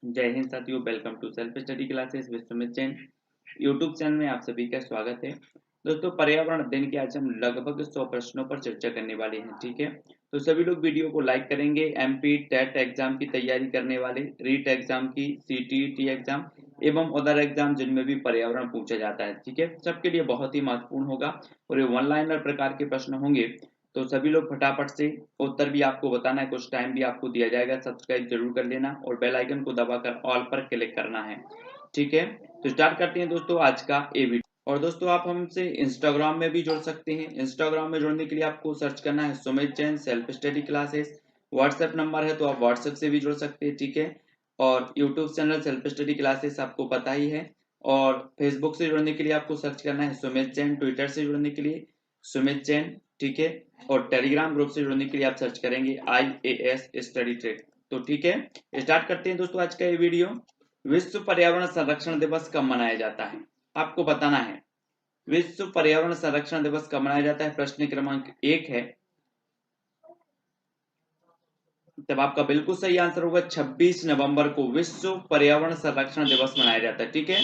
जय हिंद साथियों, welcome to self study classes with Sumit Jain. YouTube channel में आप सभी का स्वागत है। दोस्तों, पर्यावरण अध्ययन के आज हम लगभग 100 प्रश्नों पर चर्चा करने वाले हैं। ठीक है, तो सभी लोग वीडियो को लाइक करेंगे। एमपी टेट एग्जाम की तैयारी करने वाले, रीट एग्जाम की, सीटीईटी एग्जाम एवं अदर एग्जाम जिनमें भी पर्यावरण पूछा जाता है, ठीक है, सबके लिए बहुत ही महत्वपूर्ण होगा और ये वन लाइनर प्रकार के प्रश्न होंगे। तो सभी लोग फटाफट से उत्तर भी आपको बताना है, कुछ टाइम भी आपको दिया जाएगा। सब्सक्राइब जरूर कर लेना और बेल आइकन को दबाकर ऑल पर क्लिक करना है। ठीक है, तो स्टार्ट करते हैं दोस्तों आज का ये वीडियो। और दोस्तों, आप हमसे इंस्टाग्राम में भी जुड़ सकते हैं। इंस्टाग्राम में जुड़ने के लिए आपको सर्च करना है Sumit Jain self study classes. WhatsApp number है तो आप व्हाट्सएप से भी जुड़ सकते हैं। ठीक है, और YouTube channel self study classes आपको पता ही है। और फेसबुक से जुड़ने के लिए आपको सर्च करना है सुमित जैन। ट्विटर से जुड़ने के लिए सुमित जैन। ठीक है, और टेलीग्राम ग्रुप से जुड़ने के लिए आप सर्च करेंगे IAS स्टडी ट्रेक। तो ठीक है, स्टार्ट करते हैं दोस्तों आज का ये वीडियो। विश्व पर्यावरण संरक्षण दिवस कब मनाया जाता है? आपको बताना है विश्व पर्यावरण संरक्षण दिवस कब मनाया जाता है। प्रश्न क्रमांक 1 है, तब आपका बिल्कुल सही आंसर होगा 26 नवंबर को विश्व पर्यावरण संरक्षण दिवस मनाया जाता है। ठीक है,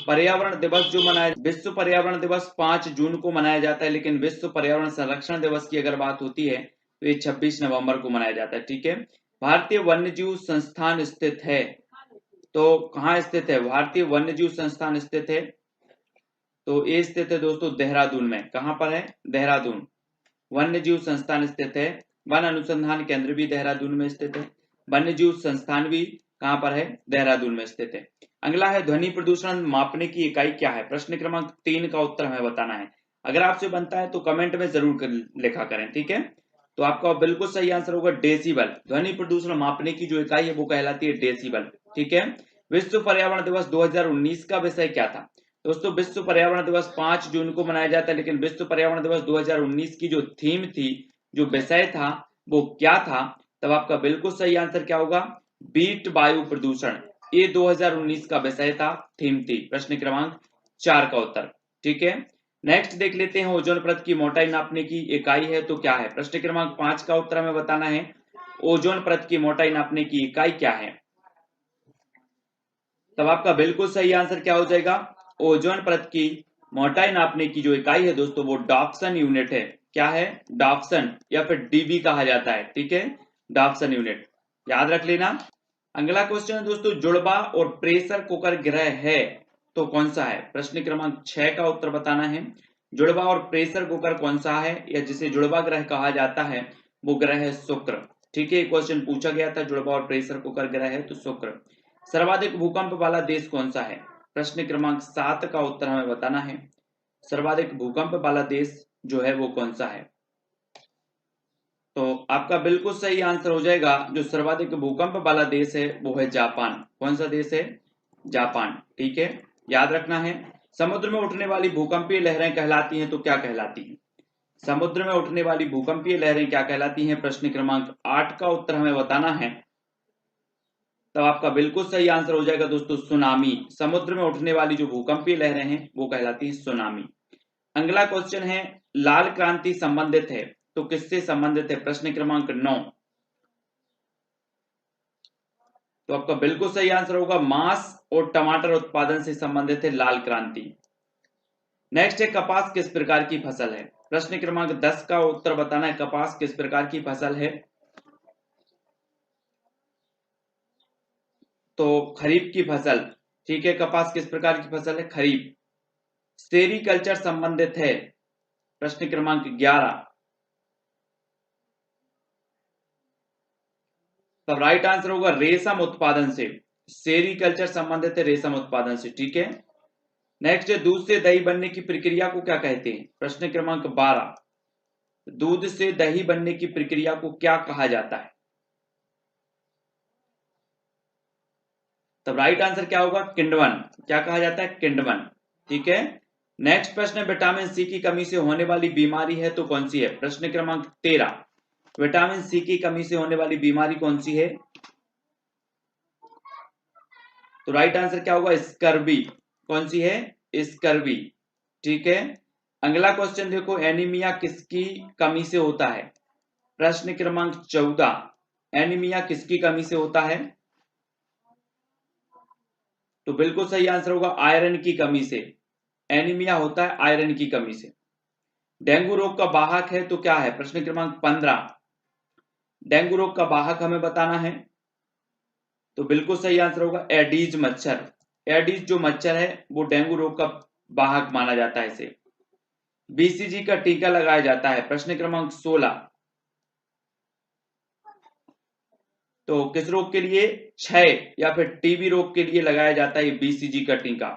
पर्यावरण दिवस जो मनाया, विश्व पर्यावरण दिवस 5 जून को मनाया जाता है, लेकिन विश्व पर्यावरण संरक्षण दिवस की अगर बात होती है तो ये 26 नवंबर को मनाया जाता है। ठीक है, भारतीय वन्यजीव संस्थान स्थित है, तो कहाँ स्थित है? भारतीय वन्यजीव संस्थान स्थित है, तो ये स्थित है दोस्तों देहरादून में। कहाँ पर है? देहरादून। वन्यजीव संस्थान स्थित है। वन अनुसंधान केंद्र भी देहरादून में स्थित है। वन्यजीव संस्थान भी कहां पर है? देहरादून में स्थित है। अगला है ध्वनि प्रदूषण मापने की इकाई क्या है? प्रश्न क्रमांक 3 का उत्तर हमें बताना है। अगर आपसे बनता है तो कमेंट में जरूर लिखा करें। ठीक है, तो आपका बिल्कुल सही आंसर होगा डेसिबल। ध्वनि प्रदूषण मापने की जो इकाई है वो कहलाती है डेसिबल। ठीक है, विश्व पर्यावरण दिवस 2019 का विषय क्या था? दोस्तों, विश्व पर्यावरण दिवस 5 जून को मनाया जाता है, लेकिन विश्व पर्यावरण दिवस 2019 की जो थीम थी, जो विषय था, वो क्या था? तब आपका बिल्कुल सही आंसर क्या होगा? बीट वायु प्रदूषण। ये 2019 का विषय था, थीम थी। प्रश्न क्रमांक 4 का उत्तर। ठीक है, नेक्स्ट देख लेते हैं। ओजोन परत की मोटाई नापने की इकाई है तो क्या है? प्रश्न क्रमांक 5 का उत्तर हमें बताना है। ओजोन परत की मोटाई नापने की इकाई क्या है? तब आपका बिल्कुल सही आंसर क्या हो जाएगा? ओजोन परत की मोटाई नापने की जो इकाई है दोस्तों वो डॉप्सन यूनिट है। क्या है? डॉप्सन, या फिर डीबी कहा जाता है। ठीक है, डॉप्सन यूनिट, याद रख लेना। अगला क्वेश्चन है दोस्तों, जुड़वा और प्रेशर कुकर ग्रह है तो कौन सा है? प्रश्न क्रमांक 6 का उत्तर बताना है। जुड़वा और प्रेशर कुकर कौन सा है, या जिसे जुड़वा ग्रह कहा जाता है वो ग्रह है शुक्र। ठीक है, क्वेश्चन पूछा गया था, जुड़वा और प्रेशर कुकर ग्रह है तो शुक्र। सर्वाधिक भूकंप वाला देश कौन सा है? प्रश्न क्रमांक 7 का उत्तर हमें बताना है। सर्वाधिक भूकंप वाला देश जो है वो कौन सा है? तो आपका बिल्कुल सही आंसर हो जाएगा, जो सर्वाधिक भूकंप वाला देश है वो है जापान। कौन सा देश है? जापान। ठीक है, याद रखना है। समुद्र में उठने वाली भूकंपीय लहरें कहलाती हैं तो क्या कहलाती हैं? समुद्र में उठने वाली भूकंपीय लहरें क्या कहलाती हैं? प्रश्न क्रमांक 8 का उत्तर हमें बताना है। तब आपका बिल्कुल सही आंसर हो जाएगा दोस्तों सुनामी। समुद्र में उठने वाली जो भूकंपीय लहरें हैं वो कहलाती है सुनामी। अगला क्वेश्चन है, लाल क्रांति संबंधित है तो किससे संबंधित है? प्रश्न क्रमांक 9। तो आपका बिल्कुल सही आंसर होगा मांस और टमाटर उत्पादन से संबंधित है लाल क्रांति। नेक्स्ट है, कपास किस प्रकार की फसल है? प्रश्न क्रमांक 10 का उत्तर बताना है। कपास किस प्रकार की फसल है? तो खरीफ की फसल। ठीक है, कपास किस प्रकार की फसल है? खरीफ। सेरीकल्चर संबंधित है। प्रश्न क्रमांक 11। तब राइट आंसर होगा रेशम उत्पादन से। सेरीकल्चर संबंधित है रेशम उत्पादन से। ठीक है, नेक्स्ट है, दूध से दही बनने की प्रक्रिया को क्या कहते हैं? प्रश्न क्रमांक 12। दूध से दही बनने की प्रक्रिया को क्या कहा जाता है? तब राइट आंसर क्या होगा? किण्वन। क्या कहा जाता है? किण्वन। ठीक है, नेक्स्ट प्रश्न है, विटामिन सी की कमी से होने वाली बीमारी है तो कौन सी है? प्रश्न क्रमांक 13। विटामिन सी की कमी से होने वाली बीमारी कौन सी है? तो राइट आंसर क्या होगा? स्कर्वी। कौन सी है? स्कर्वी। ठीक है, अगला क्वेश्चन देखो, एनीमिया किसकी कमी से होता है? प्रश्न क्रमांक 14। एनीमिया किसकी कमी से होता है? तो बिल्कुल सही आंसर होगा आयरन की कमी से। एनीमिया होता है आयरन की कमी से। डेंगू रोग का वाहक है तो क्या है? प्रश्न क्रमांक 15। डेंगू रोग का वाहक हमें बताना है, तो बिल्कुल सही आंसर होगा एडीज मच्छर। एडीज जो मच्छर है वो डेंगू रोग का वाहक माना जाता है इसे। बीसीजी का टीका लगाया जाता है। प्रश्न क्रमांक 16। तो किस रोग के लिए? क्षय या फिर टीबी रोग के लिए लगाया जाता है बीसीजी का टीका।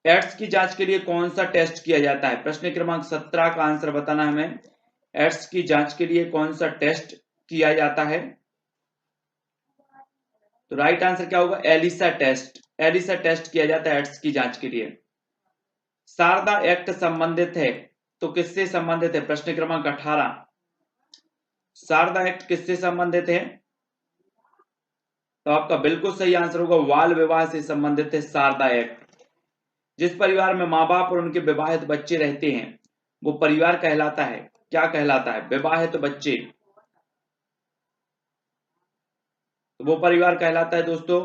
एड्स की जांच के लिए कौन सा टेस्ट किया जाता है? प्रश्न क्रमांक 17 का आंसर बताना है हमें। एड्स की जांच के लिए कौन सा टेस्ट किया जाता है? तो राइट आंसर क्या होगा? Elisa test. एलिसा टेस्ट किया जाता है एड्स की जांच के लिए। शारदा एक्ट संबंधित है तो किससे संबंधित है? प्रश्न क्रमांक 18। शारदा एक्ट किससे संबंधित है? तो आपका बिल्कुल सही आंसर होगा बाल विवाह से संबंधित है शारदा एक्ट। जिस परिवार में माँ बाप और उनके विवाहित बच्चे रहते हैं वो परिवार कहलाता है, क्या कहलाता है? विवाहित बच्चे, तो वो परिवार कहलाता है दोस्तों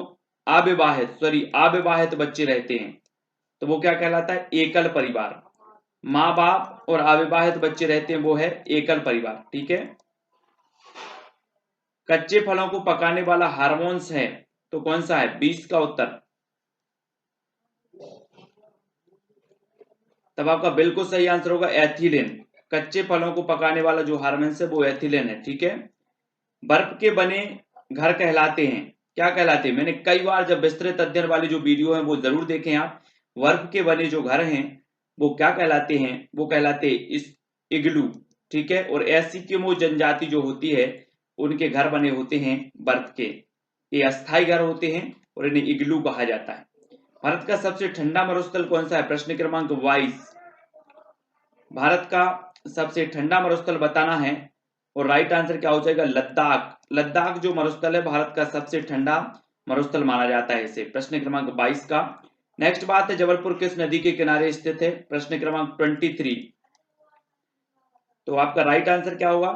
अविवाहित बच्चे रहते हैं तो वो क्या कहलाता है? एकल परिवार। माँ बाप और अविवाहित बच्चे रहते हैं वो है एकल परिवार। ठीक है। कच्चे फलों को पकाने वाला हार्मोन्स है तो कौन सा है? 20 का उत्तर। तब आपका बिल्कुल सही आंसर होगा एथिलीन। कच्चे फलों को पकाने वाला जो हार्मोन्स है वो एथिलीन है। ठीक है। बर्फ के बने घर कहलाते हैं, क्या कहलाते हैं? मैंने कई बार जब विस्तृत अध्ययन वाली जो वीडियो है वो जरूर देखें आप। बर्फ के बने जो घर हैं वो क्या कहलाते हैं? वो कहलाते इस इग्लू। ठीक है। और एस्किमो जनजाति जो होती है उनके घर बने होते हैं बर्फ के, ये अस्थायी घर होते हैं और इन्हें इग्लू कहा जाता है। भारत का सबसे ठंडा मरुस्थल कौन सा है? प्रश्न क्रमांक 22। भारत का सबसे ठंडा मरुस्थल बताना है और राइट आंसर क्या हो जाएगा? लद्दाख। लद्दाख जो मरुस्थल है भारत का सबसे ठंडा मरुस्थल माना जाता है इसे। प्रश्न क्रमांक 22 का नेक्स्ट बात है जबलपुर किस नदी के किनारे स्थित है? प्रश्न क्रमांक 23। तो आपका राइट आंसर क्या होगा?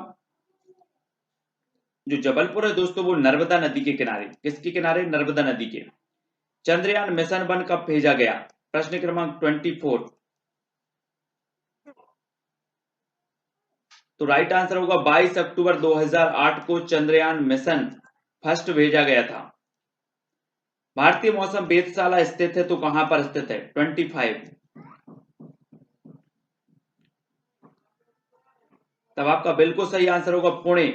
जो जबलपुर है दोस्तों वो नर्मदा नदी के किनारे। किसके किनारे? नर्मदा नदी के। चंद्रयान मिशन 1 कब भेजा गया? प्रश्न क्रमांक 24। तो राइट आंसर होगा 22 अक्टूबर 2008 को चंद्रयान मिशन फर्स्ट भेजा गया था। भारतीय मौसम वेधशाला स्थित है तो कहां पर स्थित है? 25। तब आपका बिल्कुल सही आंसर होगा पुणे।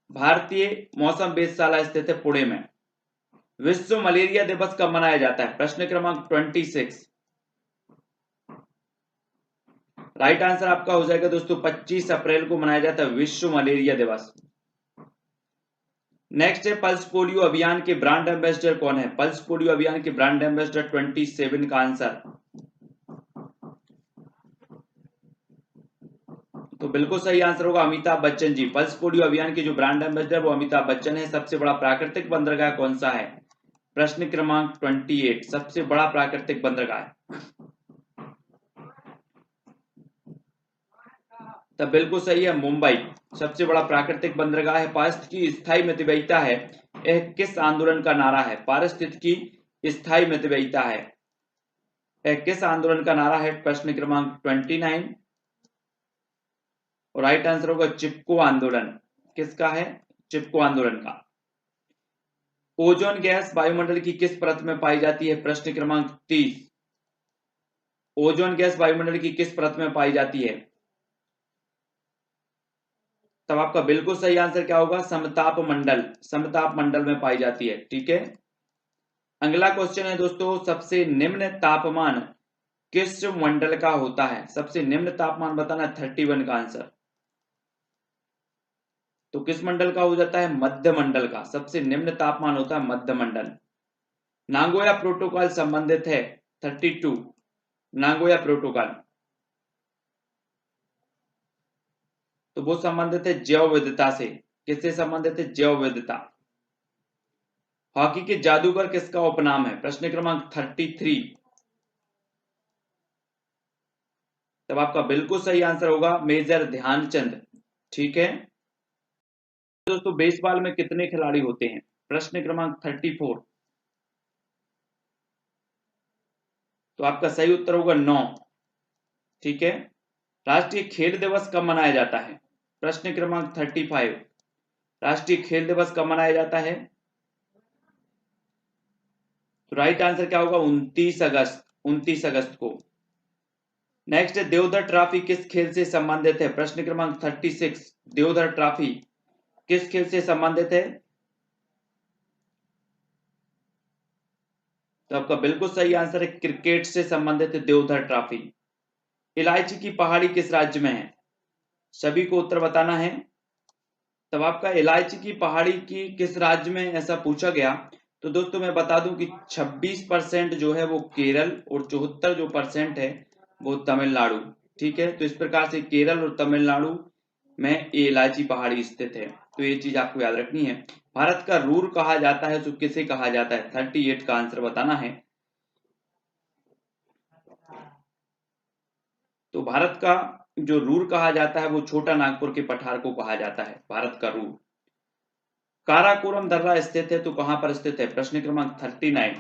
भारतीय मौसम वेधशाला स्थित है पुणे में। विश्व मलेरिया दिवस कब मनाया जाता है? प्रश्न क्रमांक 26। राइट आंसर आपका हो जाएगा दोस्तों 25 अप्रैल को मनाया जाता है विश्व मलेरिया दिवस। नेक्स्ट है पल्स पोलियो अभियान के ब्रांड एम्बेसडर कौन है? पल्स पोलियो अभियान के ब्रांड एम्बेसडर 27 का आंसर। तो बिल्कुल सही आंसर होगा अमिताभ बच्चन जी। पल्स पोलियो अभियान के जो ब्रांड एम्बेसडर वो अमिताभ बच्चन है। सबसे बड़ा प्राकृतिक बंदरगाह कौन सा है? प्रश्न क्रमांक 28। सबसे बड़ा प्राकृतिक बंदरगाह, तब बिल्कुल सही है मुंबई सबसे बड़ा प्राकृतिक बंदरगाह है। पारिस्थितिकी स्थायी मितव्ययिता है, यह किस आंदोलन का नारा है? पारिस्थितिकी स्थायी मितव्ययिता है, यह किस आंदोलन का नारा है? प्रश्न क्रमांक 29 और राइट आंसर होगा चिपको आंदोलन। किसका है? चिपको आंदोलन का। ओजोन गैस वायुमंडल की किस परत में पाई जाती है? प्रश्न क्रमांक 30। ओजोन गैस वायुमंडल की किस परत में पाई जाती है? तब आपका बिल्कुल सही आंसर क्या होगा? समताप मंडल। समताप मंडल में पाई जाती है। ठीक है। अगला क्वेश्चन है दोस्तों सबसे निम्न तापमान किस मंडल का होता है? सबसे निम्न तापमान बताना है 31 का आंसर। तो किस मंडल का हो जाता है? मध्य मंडल का। सबसे निम्न तापमान होता है मध्य मंडल। नागोया प्रोटोकॉल संबंधित है 32। नागोया प्रोटोकॉल तो वो संबंधित है जैव विविधता से। किससे संबंधित है? जैव विविधता। हॉकी के जादूगर किसका उपनाम है? प्रश्न क्रमांक 33। तब आपका बिल्कुल सही आंसर होगा मेजर ध्यानचंद। ठीक है दोस्तों। बेसबॉल में कितने खिलाड़ी होते हैं? प्रश्न क्रमांक 34। तो आपका सही उत्तर होगा 9। ठीक है। राष्ट्रीय खेल दिवस कब मनाया जाता है? प्रश्न क्रमांक 35, राष्ट्रीय खेल दिवस कब मनाया जाता है? तो राइट आंसर क्या होगा? 29 अगस्त को। नेक्स्ट है देवधर ट्रॉफी किस खेल से संबंधित है? प्रश्न क्रमांक 36, देवधर ट्रॉफी किस खेल से संबंधित है? तो आपका बिल्कुल सही आंसर है क्रिकेट से संबंधित है देवधर ट्रॉफी। इलायची की पहाड़ी किस राज्य में है? सभी को उत्तर बताना है। तब आपका इलायची की पहाड़ी की किस राज्य में ऐसा पूछा गया, तो दोस्तों मैं बता दूं कि 26% जो है वो केरल और 74 जो % है वो तमिलनाडु। ठीक है, तो इस प्रकार से केरल और तमिलनाडु में ये इलायची पहाड़ी स्थित है, तो ये चीज आपको याद रखनी है। भारत का रूर कहा जाता है तो किसे कहा जाता है? 38 का आंसर बताना है। तो भारत का जो रूर कहा जाता है वो छोटा नागपुर के पठार को कहा जाता है भारत का रूर। काराकोरम दर्रा स्थित है तो कहां पर स्थित है? प्रश्न क्रमांक 39,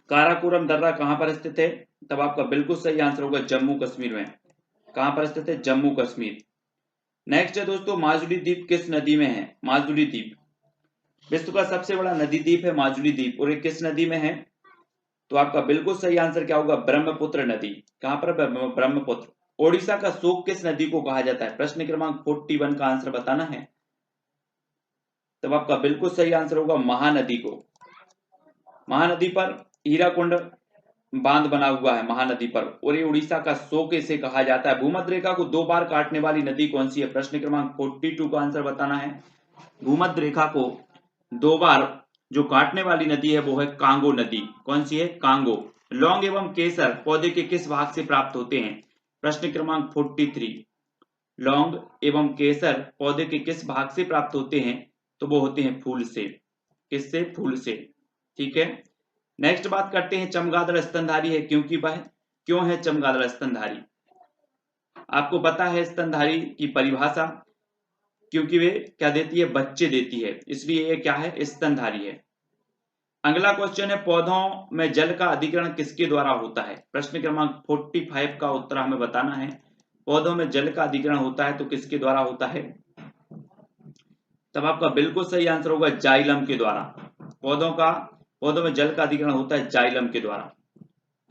काराकोरम दर्रा कहां पर स्थित है? तब आपका बिल्कुल सही आंसर होगा जम्मू कश्मीर में। कहां पर स्थित है? जम्मू कश्मीर। नेक्स्ट है दोस्तों माजुली द्वीप किस नदी में है? माजुली द्वीप विश्व का सबसे बड़ा नदी द्वीप है माजुली द्वीप, और ये किस नदी में है? तो आपका बिल्कुल सही आंसर क्या होगा? ब्रह्मपुत्र नदी। कहां पर? ब्रह्मपुत्र। ओडिशा का शोक किस नदी को कहा जाता है? प्रश्न क्रमांक 41 का आंसर बताना है। तब आपका बिल्कुल सही आंसर होगा महानदी को। महानदी पर हीराकुंड बांध बना हुआ है महानदी पर, और ये उड़ीसा का शोक इसे कहा जाता है। भूमध्य रेखा को 2 बार काटने वाली नदी कौन सी है? प्रश्न क्रमांक 42 का आंसर बताना है। भूमध्य रेखा को 2 बार जो काटने वाली नदी है वो है कांगो नदी। कौन सी है? कांगो। लौंग एवं केसर पौधे के किस भाग से प्राप्त होते हैं? प्रश्न क्रमांक 43, लौंग एवं केसर पौधे के किस भाग से प्राप्त होते हैं? तो वो होते हैं फूल से। किससे? फूल से। ठीक है। नेक्स्ट बात करते हैं चमगादड़ स्तनधारी है क्योंकि वह क्यों है चमगादड़ स्तनधारी? आपको पता है स्तनधारी की परिभाषा, क्योंकि वे क्या देती है? बच्चे देती है, इसलिए ये क्या है? स्तनधारी है। अगला क्वेश्चन है पौधों में जल का अधिग्रहण किसके द्वारा होता है? प्रश्न क्रमांक 45 का उत्तर हमें बताना है। पौधों में जल का अधिग्रहण होता है तो किसके द्वारा होता है? तब आपका बिल्कुल सही आंसर होगा जाइलम के द्वारा। पौधों में जल का अधिग्रहण होता है जाइलम के द्वारा।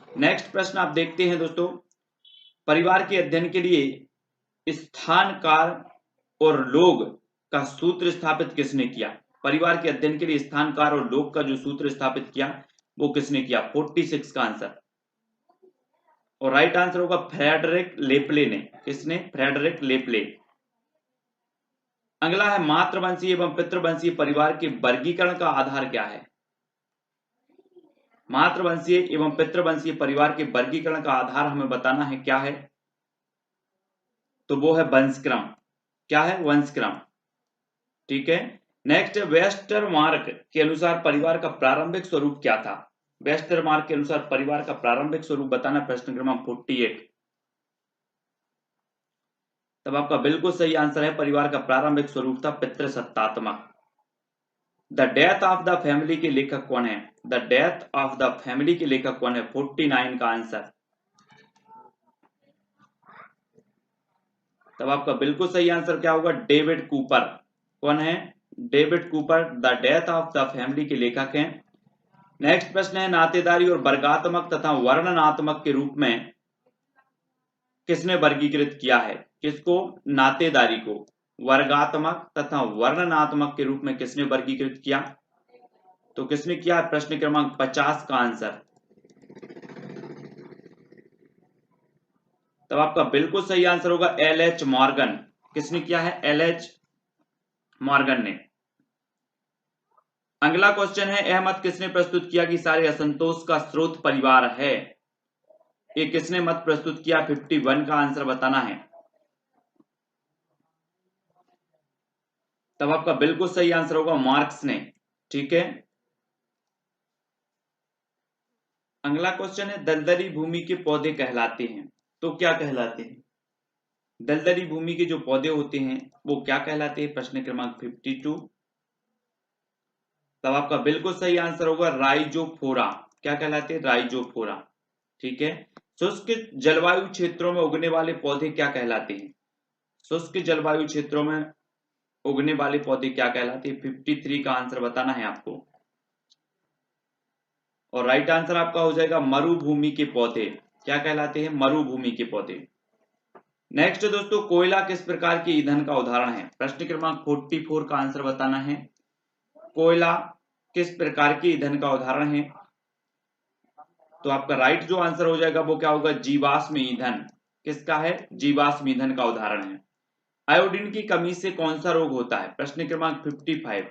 नेक्स्ट प्रश्न आप देखते हैं दोस्तों, परिवार के अध्ययन के लिए स्थान काल और लोग का सूत्र स्थापित किसने किया? परिवार के अध्ययन के लिए स्थान काल और लोग का जो सूत्र स्थापित किया वो किसने किया? 46 का आंसर। और राइट आंसर होगा फ्रेडरिक लेपले ने। किसने? फ्रेडरिक लेपले। अगला है मातृवंशीय एवं पितृवंशीय परिवार के वर्गीकरण का आधार क्या है? मातृवंशीय एवं पितृवंशीय परिवार के वर्गीकरण का आधार हमें बताना है क्या है? तो वो है वंशक्रम। क्या है? वंशक्रम। ठीक है। नेक्स्ट वेस्टरमार्क के अनुसार परिवार का प्रारंभिक स्वरूप क्या था? वेस्टरमार्क के अनुसार परिवार का प्रारंभिक स्वरूप बताना। प्रश्न क्रमांक 48। तब आपका बिल्कुल सही आंसर है परिवार का प्रारंभिक स्वरूप था पितृसत्तात्मक। The death of the family के लेखक कौन है? The death of the family के लेखक कौन है? 49 का आंसर। तब आपका बिल्कुल सही आंसर क्या होगा? David Cooper. कौन है? David Cooper the death of the family के लेखक हैं। नेक्स्ट प्रश्न है नातेदारी और वर्गात्मक तथा वर्णनात्मक के रूप में किसने वर्गीकृत किया है? किसको? नातेदारी को वर्गात्मक तथा वर्णनात्मक के रूप में किसने वर्गीकृत किया? तो किसने किया? प्रश्न क्रमांक 50 का आंसर। तब आपका बिल्कुल सही आंसर होगा LH मॉर्गन। किसने किया है? LH मॉर्गन ने। अगला क्वेश्चन है यह मत किसने प्रस्तुत किया कि सारे असंतोष का स्रोत परिवार है? ये किसने मत प्रस्तुत किया? 51 का आंसर बताना है। तब आपका बिल्कुल सही आंसर होगा मार्क्स ने। ठीक है। अगला क्वेश्चन है दलदली भूमि के पौधे कहलाते हैं तो क्या कहलाते हैं? दलदली भूमि के जो पौधे होते हैं वो क्या कहलाते हैं? प्रश्न क्रमांक 52। तब आपका बिल्कुल सही आंसर होगा राइजोफोरा। क्या कहलाती है? राइजोफोरा। ठीक है। शुष्क जलवायु क्षेत्रों में उगने वाले पौधे क्या कहलाते हैं? शुष्क जलवायु क्षेत्रों में उगने वाले पौधे क्या कहलाते हैं? 53 का आंसर बताना है आपको। और राइट आंसर आपका हो जाएगा मरुभूमि के पौधे। क्या कहलाते हैं? मरुभूमि के पौधे। नेक्स्ट दोस्तों, कोयला किस प्रकार के ईंधन का उदाहरण है? प्रश्न क्रमांक 44 का आंसर बताना है। कोयला किस प्रकार के ईंधन का उदाहरण है? तो आपका राइट जो आंसर हो जाएगा वो क्या होगा? जीवाश्म ईंधन। किसका है? जीवाश्म ईंधन का उदाहरण है। आयोडीन की कमी से कौन सा रोग होता है? प्रश्न क्रमांक 55।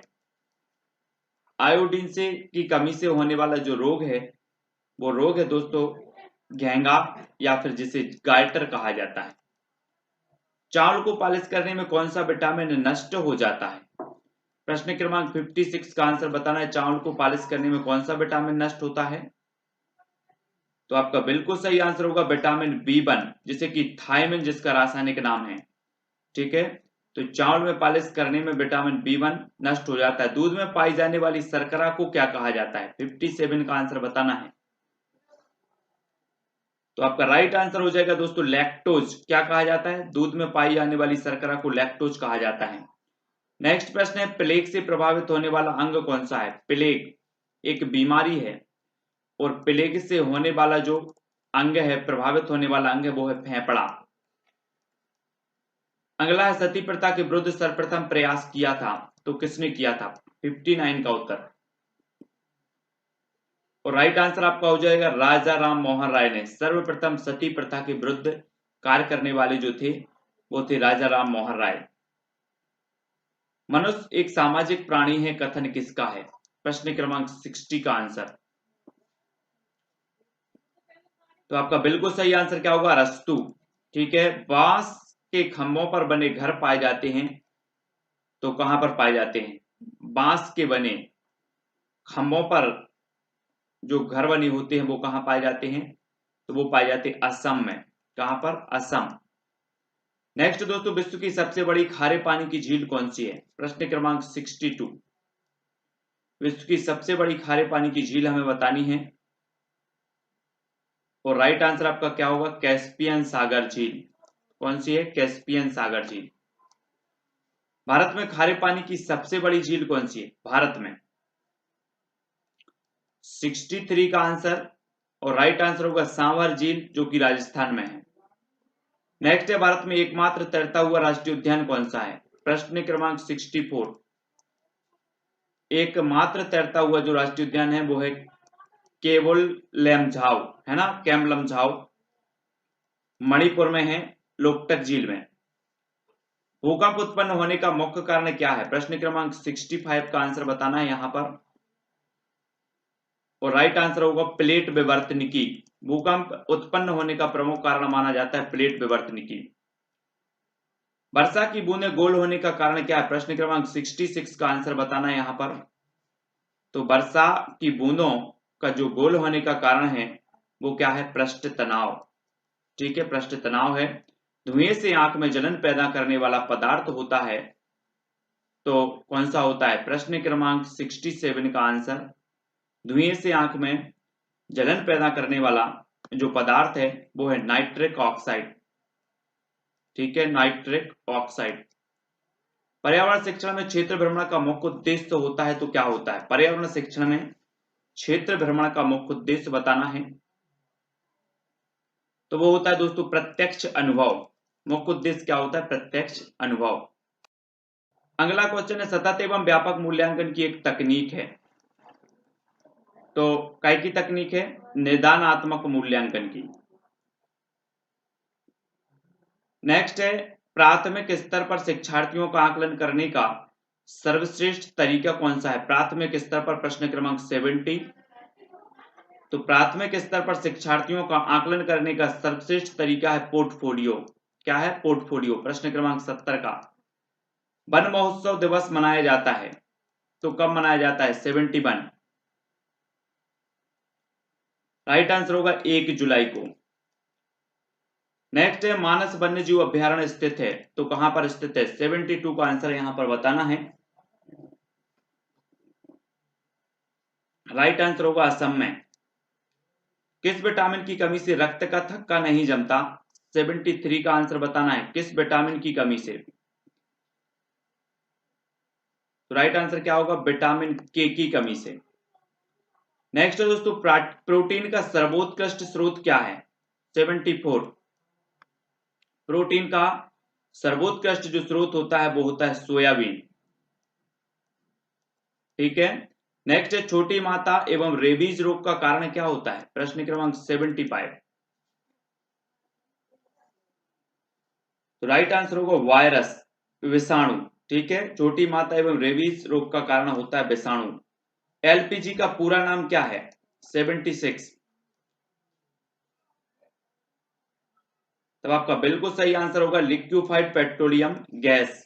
आयोडीन से की कमी से होने वाला जो रोग है वो रोग है दोस्तों घेंगा, या फिर जिसे गायटर कहा जाता है। चावल को पॉलिश करने में कौन सा विटामिन नष्ट हो जाता है? प्रश्न क्रमांक 56 का आंसर बताना है। चावल को पॉलिश करने में कौन सा विटामिन नष्ट होता है? तो आपका बिल्कुल सही आंसर होगा विटामिन B1, जिसे कि थायमिन जिसका रासायनिक नाम है। ठीक है। तो चावल में पॉलिश करने में विटामिन B1 नष्ट हो जाता है। दूध में पाई जाने वाली शर्करा को क्या कहा जाता है? 57 का आंसर बताना है। तो आपका राइट आंसर हो जाएगा दोस्तों लैक्टोज। क्या कहा जाता है? दूध में पाई जाने वाली शर्करा को लैक्टोज कहा जाता है। नेक्स्ट प्रश्न है, प्लेग से प्रभावित होने वाला अंग कौन सा है? प्लेग एक बीमारी है और प्लेग से होने वाला जो अंग है, प्रभावित होने वाला अंग है, वो है फेफड़ा। अगला है, सती प्रथा के विरुद्ध सर्वप्रथम प्रयास किया था तो किसने किया था? 59 का उत्तर। और राइट आंसर आपका हो जाएगा राजा राम मोहन राय ने। सर्वप्रथम सती प्रथा के विरुद्ध कार्य करने वाले जो थे वो थे राजा राम मोहन राय। मनुष्य एक सामाजिक प्राणी है, कथन किसका है? प्रश्न क्रमांक 60 का आंसर। तो आपका बिल्कुल सही आंसर क्या होगा? अरस्तु। ठीक है। बांस के खंभों पर बने घर पाए जाते हैं तो कहां पर पाए जाते हैं? बांस के बने खंभों पर जो घर बने होते हैं वो कहां पाए जाते हैं? तो वो पाए जाते हैं असम में। कहां पर? असम। नेक्स्ट दोस्तों, विश्व की सबसे बड़ी खारे पानी की झील कौन सी है? प्रश्न क्रमांक 62। विश्व की सबसे बड़ी खारे पानी की झील हमें बतानी है। और राइट आंसर आपका क्या होगा? कैस्पियन सागर झील। कौन सी है? कैस्पियन सागर झील। भारत में खारे पानी की सबसे बड़ी झील कौन सी है? भारत में 63 का आंसर। और राइट आंसर होगा सांवर झील, जो कि राजस्थान में है। नेक्स्ट है, भारत में एकमात्र तैरता हुआ राष्ट्रीय उद्यान कौन सा है? प्रश्न क्रमांक 64। एकमात्र तैरता हुआ जो राष्ट्रीय उद्यान है वो है केवल लेमझाओ, है ना? केम लमझाओ मणिपुर में है, लोकटक झील में। भूकंप उत्पन्न होने का मुख्य कारण क्या है? प्रश्न क्रमांक 65 का आंसर बताना है यहां पर। और राइट आंसर होगा प्लेट विवर्तनिकी। भूकंप उत्पन्न होने का प्रमुख कारण माना जाता है प्लेट विवर्तनिकी। वर्षा की बूंदें गोल होने का कारण क्या है? प्रश्न क्रमांक 66 का आंसर बताना है यहां पर। तो वर्षा की बूंदों का जो गोल होने का कारण है वो क्या है? पृष्ठ तनाव। ठीक है, पृष्ठ तनाव है। धुएं से आंख में जलन पैदा करने वाला पदार्थ होता है तो कौन सा होता है? प्रश्न क्रमांक 67 का आंसर। धुएं से आंख में जलन पैदा करने वाला जो पदार्थ है वो है नाइट्रिक ऑक्साइड। ठीक है, नाइट्रिक ऑक्साइड। पर्यावरण शिक्षण में क्षेत्र भ्रमण का मुख्य उद्देश्य होता है तो क्या होता है? पर्यावरण शिक्षण में क्षेत्र भ्रमण का मुख्य उद्देश्य बताना है। तो वो होता है दोस्तों प्रत्यक्ष अनुभव। मुख्य उद्देश्य क्या होता है? प्रत्यक्ष अनुभव। अगला क्वेश्चन है, सतत एवं व्यापक मूल्यांकन की एक तकनीक है तो काय की तकनीक है? निदानात्मक मूल्यांकन की। नेक्स्ट है, प्राथमिक स्तर पर शिक्षार्थियों का आकलन करने का सर्वश्रेष्ठ तरीका कौन सा है? प्राथमिक स्तर पर प्रश्न क्रमांक 70। तो प्राथमिक स्तर पर शिक्षार्थियों का आकलन करने का सर्वश्रेष्ठ तरीका है पोर्टफोलियो। क्या है? पोर्टफोलियो। प्रश्न क्रमांक 70 का। वन महोत्सव दिवस मनाया जाता है तो कब मनाया जाता है? 71। राइट आंसर होगा 1 जुलाई को। नेक्स्ट है, मानस वन्य जीव अभ्यारण्य स्थित है तो कहां पर स्थित है? 72 का आंसर यहां पर बताना है। राइट आंसर होगा असम में। किस विटामिन की कमी से रक्त का थक्का नहीं जमता? 73 का आंसर बताना है, किस विटामिन की कमी से? तो राइट आंसर क्या होगा? विटामिन के की कमी से। नेक्स्ट है दोस्तों, प्रोटीन का सर्वोत्कृष्ट स्रोत क्या है? 74। प्रोटीन का सर्वोत्कृष्ट जो स्रोत होता है वो होता है सोयाबीन। ठीक है। नेक्स्ट है, छोटी माता एवं रेबीज रोग का कारण क्या होता है? प्रश्न क्रमांक 75। तो राइट आंसर होगा वायरस, विषाणु। ठीक है, छोटी माता एवं रेबीज रोग का कारण होता है विषाणु। एलपीजी का पूरा नाम क्या है? 76। तब आपका बिल्कुल सही आंसर होगा लिक्विफाइड पेट्रोलियम गैस।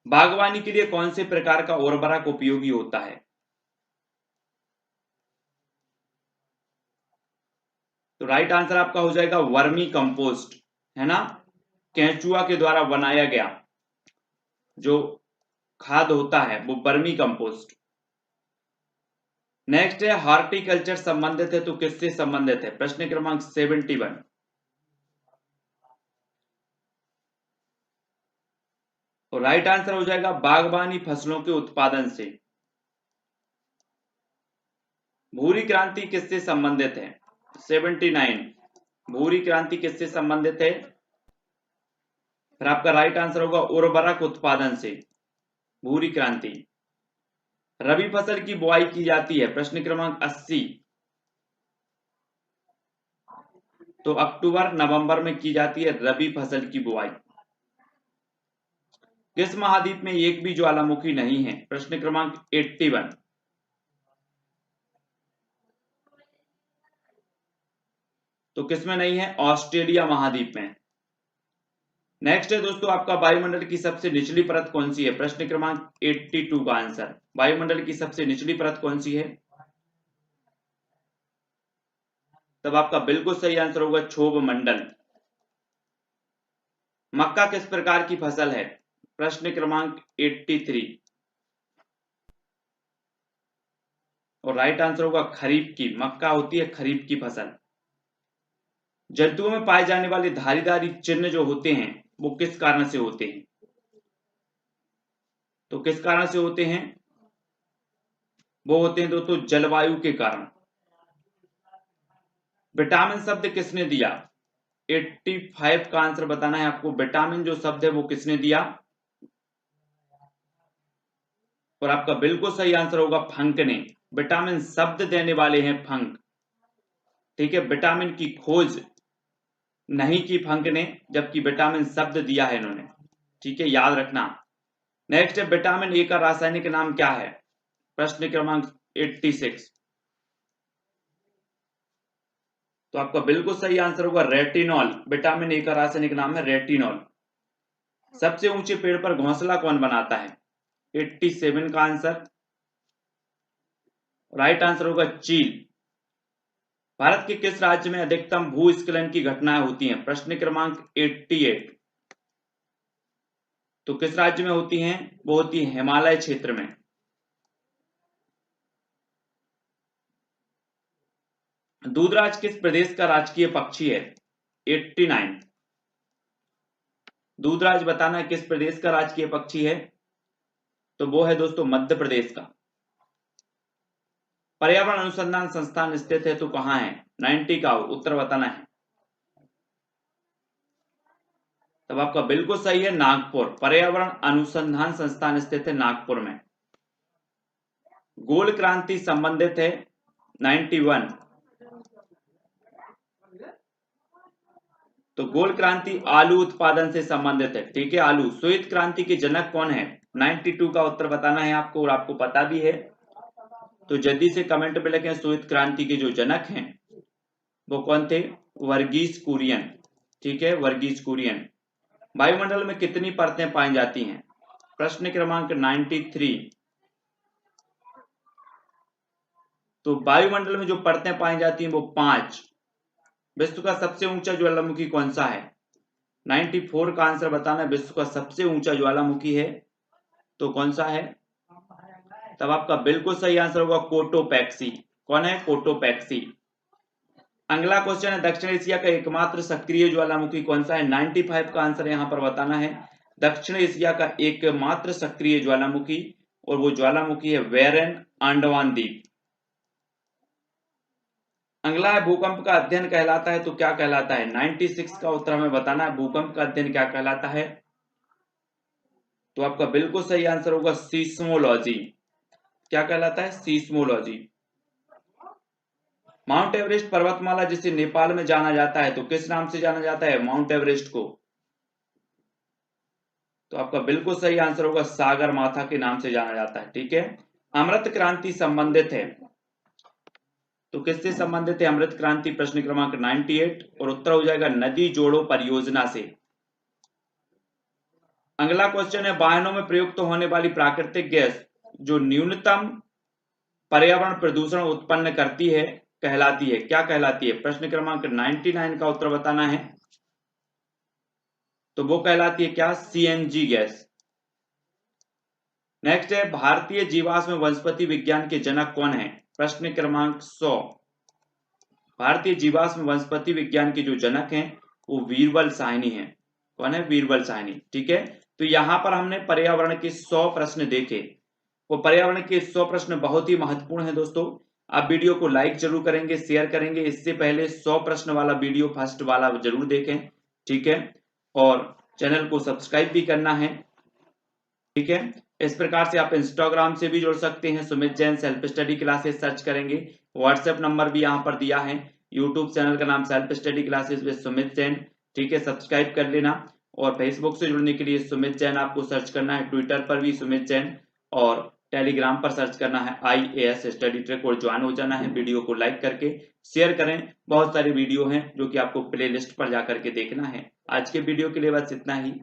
बागवानी के लिए कौन से प्रकार का उर्वरक उपयोगी होता है? तो राइट आंसर आपका हो जाएगा वर्मी कंपोस्ट, है ना, केंचुआ के द्वारा बनाया गया जो खाद होता है वो वर्मी कंपोस्ट। नेक्स्ट है, हॉर्टिकल्चर संबंधित है तो किससे संबंधित है? प्रश्न क्रमांक 71। तो राइट आंसर हो जाएगा बागवानी फसलों के उत्पादन से। भूरी क्रांति किससे संबंधित है? 79। भूरी क्रांति किससे संबंधित है? फिर आपका राइट आंसर होगा उर्वरक उत्पादन से, भूरी क्रांति। रबी फसल की बुआई की जाती है, प्रश्न क्रमांक 80। तो अक्टूबर नवंबर में की जाती है रबी फसल की बुआई। किस महाद्वीप में एक भी ज्वालामुखी नहीं है? प्रश्न क्रमांक 81। तो किसमें नहीं है? ऑस्ट्रेलिया महाद्वीप में। नेक्स्ट है दोस्तों, आपका वायुमंडल की सबसे निचली परत कौन सी है? प्रश्न क्रमांक 82 का आंसर, वायुमंडल की सबसे निचली परत कौन सी है? तब आपका बिल्कुल सही आंसर होगा क्षोभ मंडल। मक्का किस प्रकार की फसल है? प्रश्न क्रमांक 83। और राइट आंसर होगा खरीफ की, मक्का होती है खरीफ की फसल। जंतुओं में पाए जाने वाले धारीदारी चिन्ह जो होते हैं वो किस कारण से होते हैं? तो किस कारण से होते हैं? वो होते हैं दोस्तों जलवायु के कारण। विटामिन शब्द किसने दिया? 85 का आंसर बताना है आपको, विटामिन जो शब्द है वो किसने दिया? और आपका बिल्कुल सही आंसर होगा फंक ने। विटामिन शब्द देने वाले हैं फंक। ठीक है, विटामिन की खोज नहीं की फंक ने, जबकि विटामिन शब्द दिया है इन्होंने। ठीक है, याद रखना। नेक्स्ट है, विटामिन ए का रासायनिक नाम क्या है? प्रश्न क्रमांक 86। तो आपका बिल्कुल सही आंसर होगा रेटिनॉल। विटामिन ए का रासायनिक नाम है रेटिनॉल। सबसे ऊंचे पेड़ पर घोंसला कौन बनाता है? 87 का आंसर। राइट आंसर होगा चील। भारत के किस राज्य में अधिकतम भूस्खलन की घटनाएं होती हैं? प्रश्न क्रमांक 88। तो किस राज्य में होती हैं? वो होती है हिमालय क्षेत्र में। दूधराज किस प्रदेश का राजकीय पक्षी है? 89। दूधराज बताना है किस प्रदेश का राजकीय पक्षी है? तो वो है दोस्तों मध्य प्रदेश का। पर्यावरण अनुसंधान संस्थान स्थित है तो कहां है? 90 का उत्तर बताना है। तब आपका बिल्कुल सही है नागपुर। पर्यावरण अनुसंधान संस्थान स्थित है नागपुर में। गोल क्रांति संबंधित है 91। तो गोल क्रांति आलू उत्पादन से संबंधित है। ठीक है, आलू। श्वेत क्रांति के जनक कौन है? 92 का उत्तर बताना है आपको, और आपको पता भी है तो जल्दी से कमेंट में लिखें श्वेत क्रांति के जो जनक हैं वो कौन थे? वर्गीस कुरियन। ठीक है, वर्गीस कुरियन। वायुमंडल में कितनी परतें पाई जाती हैं? प्रश्न क्रमांक 93। तो वायुमंडल में जो परतें पाई जाती हैं वो 5। विश्व का सबसे ऊंचा ज्वालामुखी कौन सा है? 94 का आंसर बताना है। विश्व का सबसे ऊंचा ज्वालामुखी है तो कौन सा है? तब आपका बिल्कुल सही आंसर होगा कोटोपैक्सी। कौन है? कोटोपैक्सी। अगला क्वेश्चन है दक्षिण एशिया का एकमात्र सक्रिय ज्वालामुखी कौन सा है? 95 का आंसर यहां पर बताना है। दक्षिण एशिया का एकमात्र सक्रिय ज्वालामुखी, और वो ज्वालामुखी है वेरन अंडमान द्वीप। अगला है भूकंप का अध्ययन कहलाता है तो क्या कहलाता है? 96 का उत्तर हमें बताना है, भूकंप का अध्ययन क्या कहलाता है? तो आपका बिल्कुल सही आंसर होगा सीस्मोलॉजी। क्या कहलाता है? सीस्मोलॉजी। माउंट एवरेस्ट पर्वतमाला जिसे नेपाल में जाना जाता है तो किस नाम से जाना जाता है माउंट एवरेस्ट को? तो आपका बिल्कुल सही आंसर होगा सागर माथा के नाम से जाना जाता है। ठीक है। अमृत क्रांति संबंधित है तो किससे संबंधित है अमृत क्रांति? प्रश्न क्रमांक 98, और उत्तर हो जाएगा नदी जोड़ो परियोजना से। अगला क्वेश्चन है वाहनों में प्रयुक्त होने वाली प्राकृतिक गैस जो न्यूनतम पर्यावरण प्रदूषण उत्पन्न करती है कहलाती है, क्या कहलाती है? प्रश्न क्रमांक 99 का उत्तर बताना है। तो वो कहलाती है क्या? CNG gas. नेक्स्ट है भारतीय जीवाश्म वनस्पति विज्ञान के जनक कौन है? प्रश्न क्रमांक 100। भारतीय जीवाश्म वनस्पति विज्ञान के जो जनक हैं वो वीरबल साहनी हैं। कौन है? वीरबल साहनी। ठीक है। तो यहां पर हमने पर्यावरण के 100 प्रश्न देखे। वो पर्यावरण के 100 प्रश्न बहुत ही महत्वपूर्ण है दोस्तों। आप वीडियो को लाइक जरूर करेंगे, शेयर करेंगे। इससे पहले 100 प्रश्न वाला वीडियो फर्स्ट वाला जरूर देखें। ठीक है। और चैनल को सब्सक्राइब भी करना है। ठीक है। इस प्रकार से आप इंस्टाग्राम से भी जुड़ सकते हैं, Sumit Jain self study classes search करेंगे। व्हाट्सएप नंबर भी यहाँ पर दिया है। यूट्यूब चैनल का नाम self study classes with Sumit Jain. ठीक है, सब्सक्राइब कर लेना। और फेसबुक से जुड़ने के लिए सुमित जैन आपको सर्च करना है, ट्विटर पर भी सुमित जैन, और टेलीग्राम पर सर्च करना है IAS स्टडी ट्रैक, और ज्वाइन हो जाना है। वीडियो को लाइक करके शेयर करें। बहुत सारे वीडियो हैं जो कि आपको प्ले लिस्ट पर जाकर के देखना है। आज के वीडियो के लिए बस इतना ही।